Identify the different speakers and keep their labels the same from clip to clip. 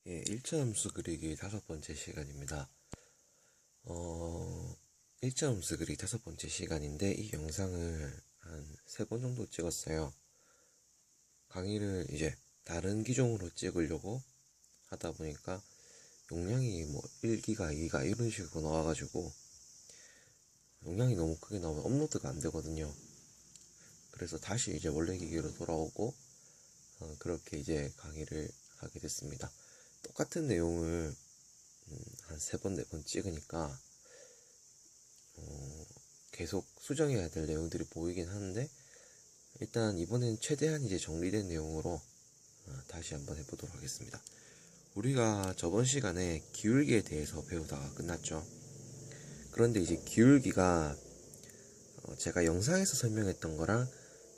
Speaker 1: 예, 일차함수 그리기 5번째 시간입니다. 일차함수 그리기 5번째 시간인데 이 영상을 한 3번 정도 찍었어요. 강의를 이제 다른 기종으로 찍으려고 하다 보니까 용량이 뭐 1기가, 2기가 이런 식으로 나와가지고 용량이 너무 크게 나오면 업로드가 안 되거든요. 그래서 다시 이제 원래 기기로 돌아오고 그렇게 이제 강의를 하게 됐습니다. 똑같은 내용을 한 3번, 4번 찍으니까 계속 수정해야 될 내용들이 보이긴 하는데 일단 이번엔 최대한 이제 정리된 내용으로 다시 한번 해보도록 하겠습니다. 우리가 저번 시간에 기울기에 대해서 배우다가 끝났죠. 그런데 이제 기울기가 제가 영상에서 설명했던 거랑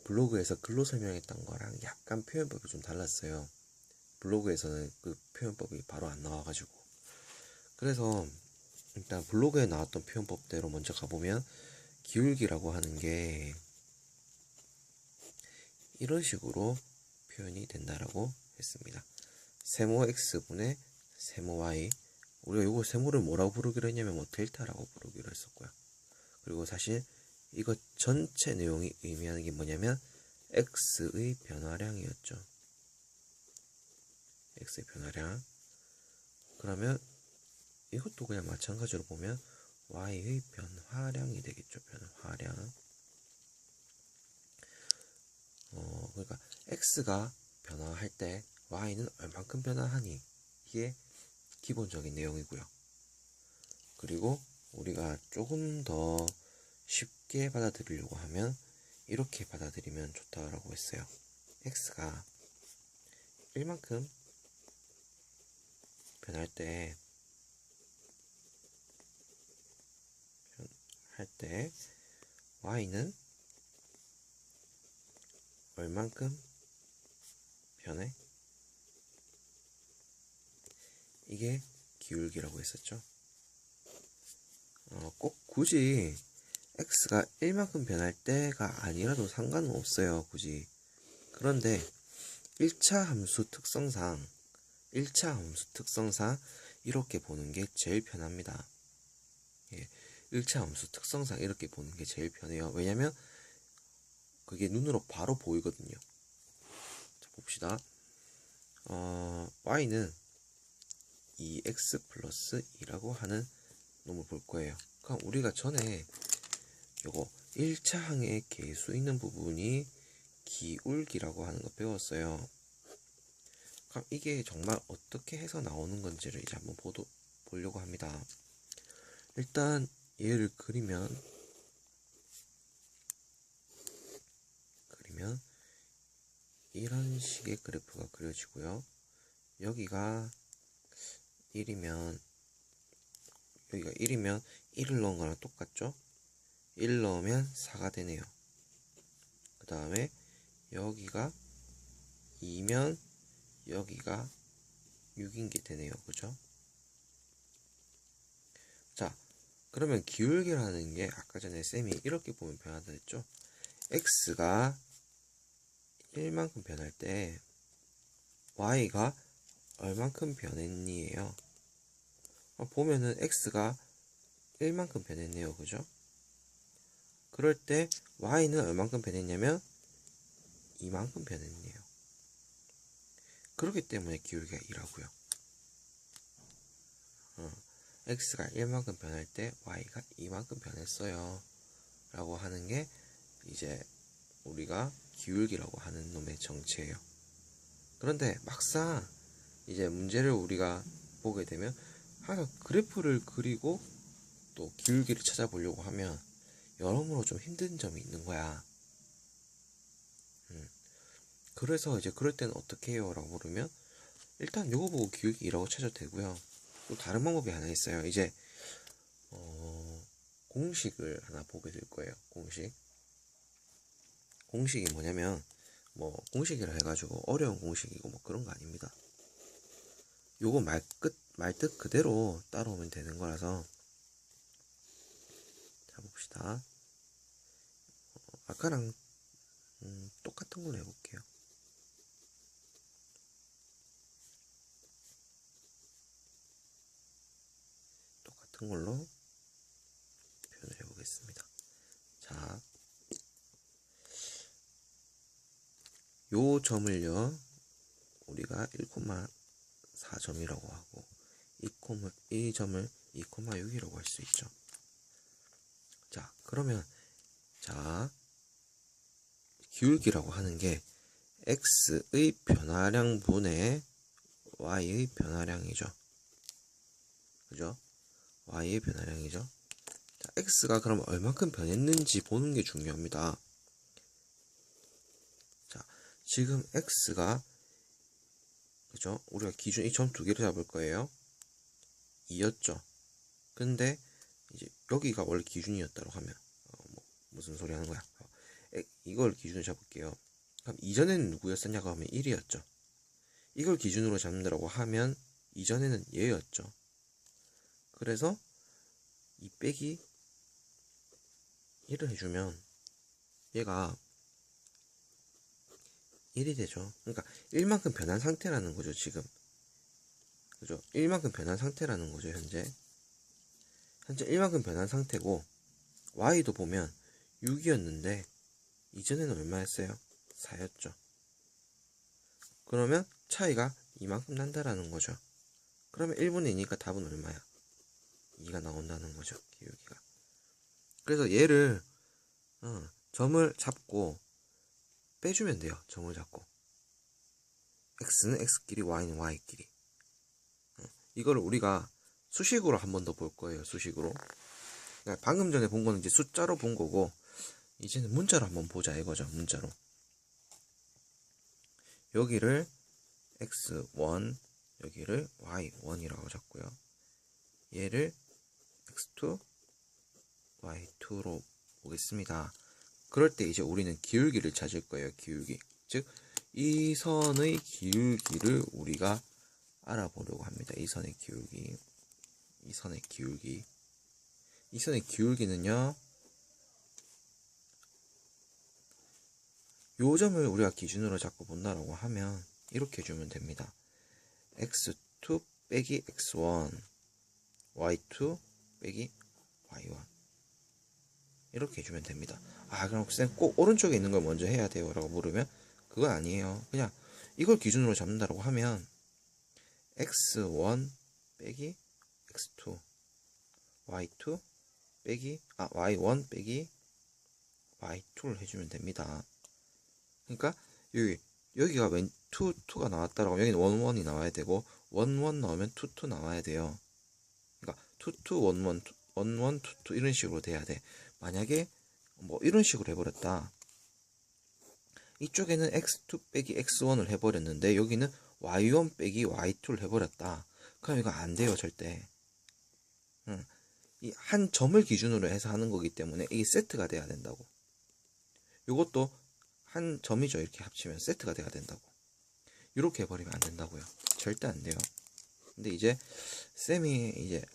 Speaker 1: 블로그에서 글로 설명했던 거랑 약간 표현법이 좀 달랐어요. 블로그에서는 그 표현법이 바로 안 나와가지고. 그래서 일단 블로그에 나왔던 표현법대로 먼저 가보면 기울기라고 하는 게 이런 식으로 표현이 된다라고 했습니다. 세모 x분의 세모 y. 우리가 이거 세모를 뭐라고 부르기로 했냐면 뭐 델타라고 부르기로 했었고요. 그리고 사실 이거 전체 내용이 의미하는 게 뭐냐면 x의 변화량이었죠. x의 변화량. 그러면 이것도 그냥 마찬가지로 보면 y의 변화량이 되겠죠. 변화량. 그러니까 x가 변화할 때 y는 얼만큼 변화하니, 이게 기본적인 내용이고요. 그리고 우리가 조금 더 쉽게 받아들이려고 하면 이렇게 받아들이면 좋다라고 했어요. x가 1만큼 변할 때 y는 얼만큼 변해? 이게 기울기라고 했었죠. 꼭 굳이 x가 1만큼 변할 때가 아니라도 상관은 없어요. 굳이. 그런데 1차 함수 특성상 이렇게 보는 게 제일 편합니다. 예, 1차 함수 특성상 이렇게 보는 게 제일 편해요. 왜냐면 그게 눈으로 바로 보이거든요. 자, 봅시다. y는 2x 플러스 2라고 하는 놈을 볼 거예요. 그럼 우리가 전에 요거 1차 항에 계수 있는 부분이 기울기라고 하는 거 배웠어요. 그럼 이게 정말 어떻게 해서 나오는 건지를 이제 한번 보려고 합니다. 일단 얘를 그리면 이런 식의 그래프가 그려지고요. 여기가 1이면 1을 넣은 거랑 똑같죠? 1 넣으면 4가 되네요. 그 다음에 여기가 2면 여기가 6인 게 되네요. 그죠? 자, 그러면 기울기라는 게 아까 전에 쌤이 이렇게 보면 변한다 했죠? x가 1만큼 변할 때 y가 얼만큼 변했니에요. 보면은 x가 1만큼 변했네요. 그죠? 그럴 때 y는 얼만큼 변했냐면 2만큼 변했네요. 그렇기 때문에 기울기가 2라고요. x가 1만큼 변할 때 y가 2만큼 변했어요. 라고 하는 게 이제 우리가 기울기라고 하는 놈의 정체예요. 그런데 막상 이제 문제를 우리가 보게 되면 항상 그래프를 그리고 또 기울기를 찾아보려고 하면 여러모로 좀 힘든 점이 있는 거야. 그래서 이제 그럴 때는 어떻게 해요? 라고 물으면 일단 요거 보고 기울기 2라고 찾아도 되고요. 또 다른 방법이 하나 있어요. 이제 공식을 하나 보게 될 거예요. 공식이 뭐냐면 뭐 공식이라 해가지고 어려운 공식이고 뭐 그런 거 아닙니다. 요거 말뜻 그대로 따라오면 되는 거라서. 자, 봅시다. 아까랑 똑같은 걸로 해볼게요. 같은 걸로 표현을 해보겠습니다. 자, 요 점을요 우리가 1,4점이라고 하고 이 점을 2,6이라고 할 수 있죠. 자, 그러면 자, 기울기라고 하는 게 x의 변화량 분의 y의 변화량이죠. 그죠? y의 변화량이죠. 자, x가 그럼 얼만큼 변했는지 보는 게 중요합니다. 자, 지금 x가 그죠? 우리가 기준 이 점 두 개를 잡을 거예요. 2였죠. 근데 이제 여기가 원래 기준이었다고 하면 무슨 소리 하는 거야? 이걸 기준으로 잡을게요. 그럼 이전에는 누구였었냐고 하면 1이었죠. 이걸 기준으로 잡는다고 하면 이전에는 얘였죠. 그래서 2 빼기 1을 해주면 얘가 1이 되죠. 그러니까 1만큼 변한 상태라는 거죠, 지금. 그죠? 1만큼 변한 상태라는 거죠, 현재 1만큼 변한 상태고, y도 보면 6이었는데 이전에는 얼마였어요? 4였죠. 그러면 차이가 이만큼 난다라는 거죠. 그러면 1분의 2니까 답은 얼마야? 2가 나온다는 거죠, 기울기가. 그래서 얘를 점을 잡고 빼주면 돼요. 점을 잡고 x는 x끼리 y는 y끼리. 이거를 우리가 수식으로 한 번 더 볼 거예요. 수식으로. 그러니까 방금 전에 본 거는 이제 숫자로 본 거고, 이제는 문자로 한번 보자 이거죠. 문자로. 여기를 x1, 여기를 y1이라고 잡고요. 얘를 x2, y2로 보겠습니다. 그럴 때 이제 우리는 기울기를 찾을 거예요. 기울기. 즉, 이 선의 기울기를 우리가 알아보려고 합니다. 이 선의 기울기. 이 선의 기울기. 이 선의 기울기는요, 요 점을 우리가 기준으로 잡고 본다라고 하면 이렇게 해주면 됩니다. x2 빼기 x1, y2 빼기 y1. 이렇게 해주면 됩니다. 아, 그럼 쌤 꼭 오른쪽에 있는 걸 먼저 해야 돼요 라고 물으면 그건 아니에요. 그냥 이걸 기준으로 잡는다라고 하면 x1 빼기 x2, y2 빼기 y1 빼기 y2를 해주면 됩니다. 그러니까 여기가 웬 2가 나왔다라고 여기는 1, 1이 나와야 되고 1, 1 나오면 2, 2 나와야 돼요. 그러니까 2, 2, 1, 1, 1, 1, 2, 2 이런 식으로 돼야 돼. 만약에 뭐 이런 식으로 해버렸다. 이쪽에는 x2 빼기 x1을 해버렸는데 여기는 y1 빼기 y2를 해버렸다. 그럼 이거 안 돼요, 절대. 이 한 점을 기준으로 해서 하는 거기 때문에 이게 세트가 돼야 된다고. 이것도 한 점이죠. 이렇게 합치면 세트가 돼야 된다고. 이렇게 해버리면 안 된다고요. 절대 안 돼요. 근데 이제 쌤이 이제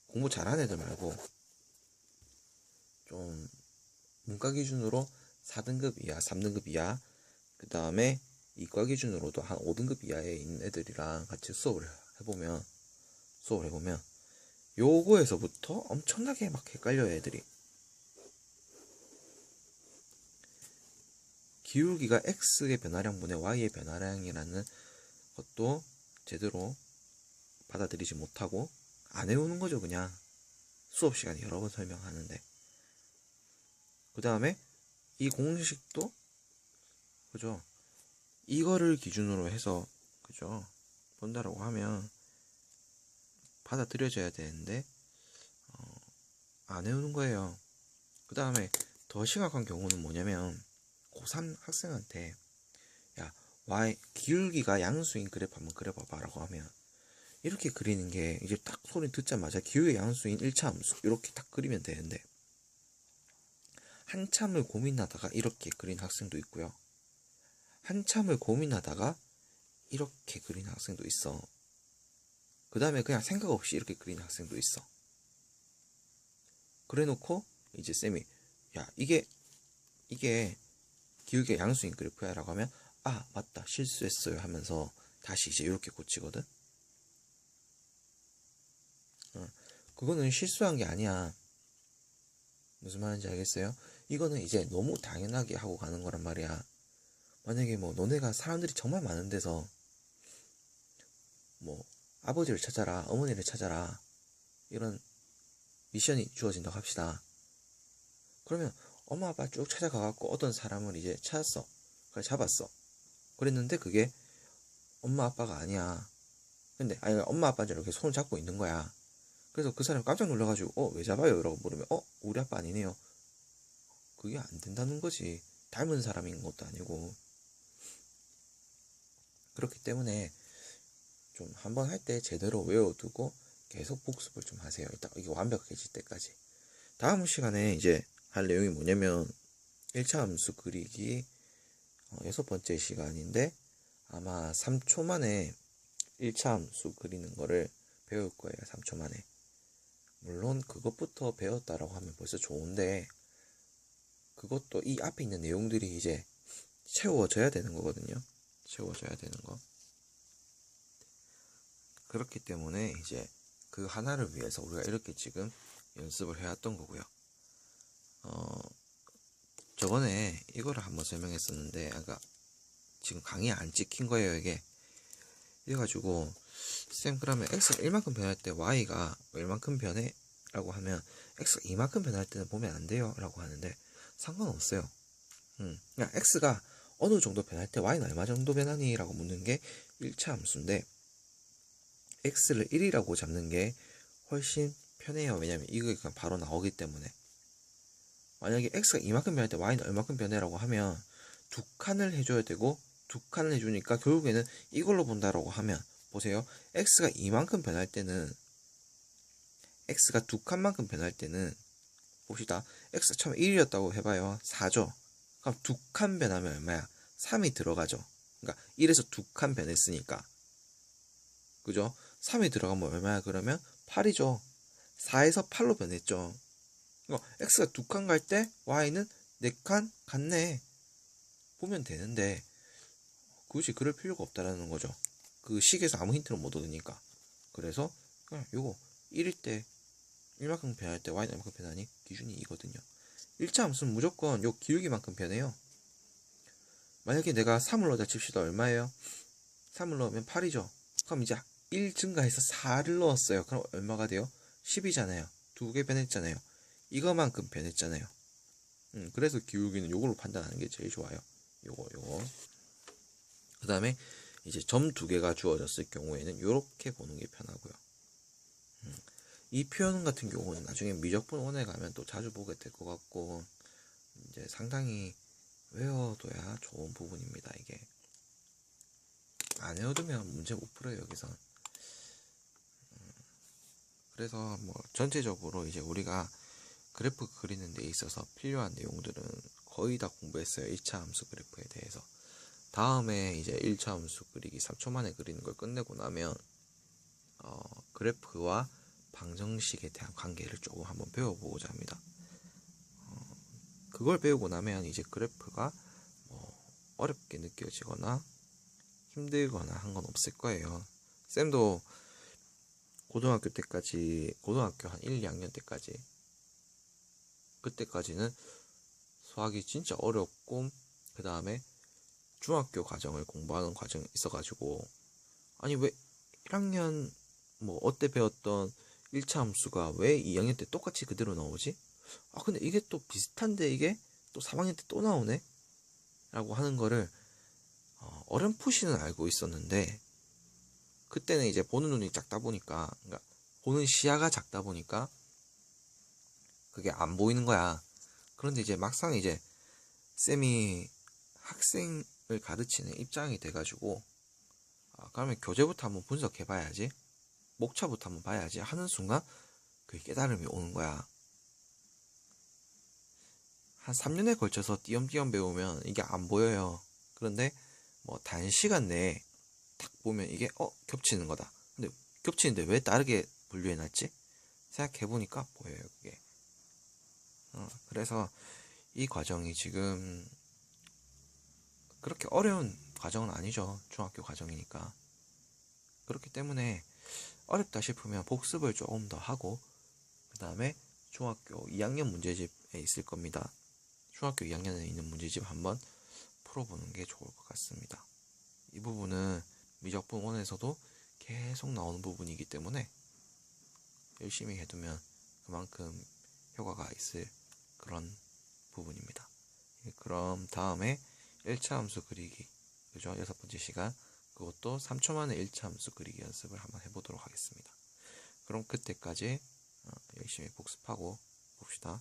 Speaker 1: 공부 잘하는 애들 말고 좀 문과 기준으로 4등급 이하, 3등급 이하, 그 다음에 이과 기준으로도 한 5등급 이하에 있는 애들이랑 같이 수업을 해보면 요거에서부터 엄청나게 막 헷갈려요, 애들이. 기울기가 x의 변화량분의 y의 변화량이라는 것도 제대로 받아들이지 못하고 안 해오는 거죠. 그냥 수업 시간에 여러 번 설명하는데, 그 다음에 이 공식도 그죠, 이거를 기준으로 해서 그죠 본다라고 하면 받아들여져야 되는데 안 해오는 거예요. 그 다음에 더 심각한 경우는 뭐냐면 고3 학생한테 야, y 기울기가 양수인 그래프 한번 그려봐봐 라고 하면 이렇게 그리는 게 이제 딱 소리 듣자마자 기울기 양수인 1차 함수 이렇게 딱 그리면 되는데, 한참을 고민하다가 이렇게 그린 학생도 있고요, 한참을 고민하다가 이렇게 그린 학생도 있어. 그 다음에 그냥 생각 없이 이렇게 그린 학생도 있어. 그래 놓고 이제 쌤이 야, 이게 기울기가 양수인 그래프야 라고 하면 아, 맞다, 실수했어요 하면서 다시 이제 이렇게 고치거든. 그거는 실수한 게 아니야. 무슨 말인지 알겠어요? 이거는 이제 너무 당연하게 하고 가는 거란 말이야. 만약에 뭐 너네가 사람들이 정말 많은 데서 뭐 아버지를 찾아라, 어머니를 찾아라 이런 미션이 주어진다고 합시다. 그러면 엄마 아빠 쭉 찾아가갖고 어떤 사람을 이제 찾았어. 그래 잡았어. 그랬는데 그게 엄마 아빠가 아니야. 근데 아니 엄마 아빠는 이렇게 손을 잡고 있는 거야. 그래서 그 사람이 깜짝 놀라가지고 왜 잡아요? 이러고 물으면 우리 아빠 아니네요. 그게 안 된다는 거지. 닮은 사람인 것도 아니고. 그렇기 때문에 좀 한번 할 때 제대로 외워두고 계속 복습을 좀 하세요. 일단 이게 완벽해질 때까지. 다음 시간에 이제 할 내용이 뭐냐면 1차 함수 그리기 6번째 시간인데 아마 3초 만에 1차 함수 그리는 거를 배울 거예요. 3초 만에. 물론 그것부터 배웠다라고 하면 벌써 좋은데 그것도 이 앞에 있는 내용들이 이제 채워져야 되는 거거든요. 채워져야 되는 거. 그렇기 때문에 이제 그 하나를 위해서 우리가 이렇게 지금 연습을 해왔던 거고요. 저번에 이거를 한번 설명했었는데 아까 지금 강의 안 찍힌 거예요. 이게 이래가지고 쌤 그러면 x가 1만큼 변할 때 y가 얼만큼 변해? 라고 하면 x가 2만큼 변할 때는 보면 안 돼요 라고 하는데 상관없어요. 그냥 x가 어느 정도 변할 때 y는 얼마 정도 변하니? 라고 묻는 게 1차 함수인데 x를 1이라고 잡는 게 훨씬 편해요. 왜냐면 이거 그냥 바로 나오기 때문에. 만약에 x가 이만큼 변할 때 y는 얼마큼 변해라고 하면 두 칸을 해줘야 되고 두 칸을 해주니까 결국에는 이걸로 본다라고 하면 보세요. x가 이만큼 변할 때는 x가 두 칸만큼 변할 때는 봅시다. x가 처음에 1이었다고 해봐요. 4죠. 그럼 두 칸 변하면 얼마야? 3이 들어가죠. 그러니까 1에서 두 칸 변했으니까 그죠? 3이 들어가면 얼마야? 그러면 8이죠. 4에서 8로 변했죠. x가 두 칸 갈 때 y는 4칸 갔네 보면 되는데 굳이 그럴 필요가 없다라는 거죠. 그 식에서 아무 힌트를 못 얻으니까. 그래서 그냥 요거 1일 때 1만큼 변할 때 y는 얼마큼 변하니? 기준이 이거든요. 1차 함수는 무조건 요 기울기만큼 변해요. 만약에 내가 3을 넣자 칩시다. 얼마예요? 3을 넣으면 8이죠. 그럼 이제 1 증가해서 4를 넣었어요. 그럼 얼마가 돼요? 10이잖아요. 두 개 변했잖아요. 이거만큼 변했잖아요. 그래서 기울기는 요걸로 판단하는 게 제일 좋아요. 요거. 그 다음에 이제 점 두 개가 주어졌을 경우에는 요렇게 보는 게 편하고요. 이 표현 같은 경우는 나중에 미적분 1에 가면 또 자주 보게 될 것 같고 이제 상당히 외워둬야 좋은 부분입니다. 이게 안 외워두면 문제 못 풀어요. 여기서. 그래서 뭐 전체적으로 이제 우리가 그래프 그리는 데 있어서 필요한 내용들은 거의 다 공부했어요. 1차 함수 그래프에 대해서. 다음에 이제 1차 함수 그리기 3초 만에 그리는 걸 끝내고 나면 그래프와 방정식에 대한 관계를 조금 한번 배워보고자 합니다. 그걸 배우고 나면 이제 그래프가 뭐 어렵게 느껴지거나 힘들거나 한 건 없을 거예요. 쌤도 고등학교 한 1, 2학년 때까지 그때까지는 수학이 진짜 어렵고 그 다음에 중학교 과정을 공부하는 과정이 있어가지고 아니 왜 1학년 뭐 어때 배웠던 1차 함수가 왜 2학년 때 똑같이 그대로 나오지? 아 근데 이게 또 비슷한데 이게 또 3학년 때 또 나오네? 라고 하는 거를 어렴풋이는 알고 있었는데 그때는 이제 보는 눈이 작다 보니까 그러니까 보는 시야가 작다 보니까 그게 안 보이는 거야. 그런데 이제 막상 이제 쌤이 학생을 가르치는 입장이 돼가지고 그러면 교재부터 한번 분석해봐야지 목차부터 한번 봐야지 하는 순간 그 깨달음이 오는 거야. 한 3년에 걸쳐서 띄엄띄엄 배우면 이게 안 보여요. 그런데 뭐 단시간 내에 딱 보면 이게 겹치는 거다. 근데 겹치는데 왜 다르게 분류해놨지? 생각해보니까 보여요 그게. 그래서 이 과정이 지금 그렇게 어려운 과정은 아니죠. 중학교 과정이니까. 그렇기 때문에 어렵다 싶으면 복습을 조금 더 하고 그 다음에 중학교 2학년 문제집에 있을 겁니다. 중학교 2학년에 있는 문제집 한번 풀어보는 게 좋을 것 같습니다. 이 부분은 미적분원에서도 계속 나오는 부분이기 때문에 열심히 해두면 그만큼 효과가 있을 그런 부분입니다. 그럼 다음에 1차 함수 그리기, 그죠? 6번째 시간, 그것도 3초 만에 1차 함수 그리기 연습을 한번 해보도록 하겠습니다. 그럼 그때까지 열심히 복습하고 봅시다.